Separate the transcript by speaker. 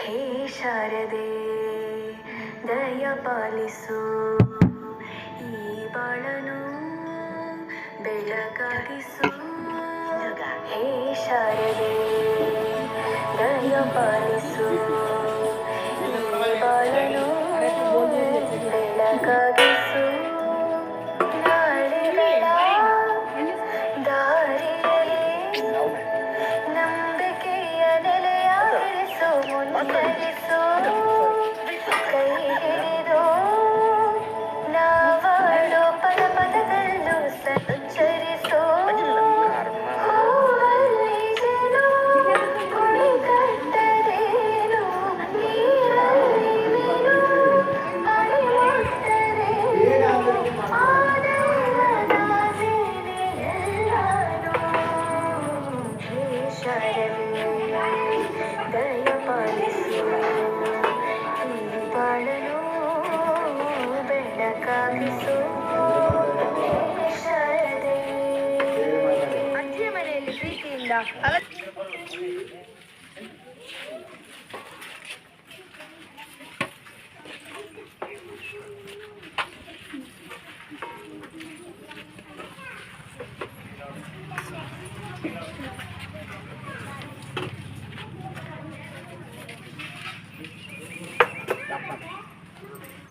Speaker 1: ಹೇ ಶಾರದೆ ದಯ ಪಾಲಿಸು, ಈ ಬಾಳನು ಬೆಳಕಾಗಿಸು. ಹೇ ಶಾರದೆ ದಯ ಪಾಲಿಸು, ಈ ಬಾಳನು ಬೆಳಕಾಗಿಸು. ನಾಳೆಗಳ ದಾರಿಯಲ್ಲಿ ನಂಬಿಕೆಯ ನೆಲೆಯಾಗಿರಿಸು, ಮುನ್ನಡೆಸು. ಕೈ ಹಿಡಿದು ನಾವಾಡೋ ಪದ ಪದದಲ್ಲೂ ಸಂಚರಿಸು. ಹೂವಲ್ಲಿ ಜೇನು ಕುಳಿ ಕಟ್ಟದೇನು, ನೀರಲ್ಲಿ ಮೀನು ಅಡಿ ಮುಟ್ಟದೇನು, ಆನೆಯದ ಸೇನೆಯೆಲ್ಲಾನು. ಹೇ ಶಾರದೆ ದಯ ಪಾಲಿಸು, ಈ ಬಾಳನು ಬೆಳಕಾಗಿಸು. ಹೇ ಶಾರದೆ.
Speaker 2: ಅಜ್ಜಿಯ ಮನೆಯಲ್ಲಿ ಪ್ರೀತಿಯಿಂದ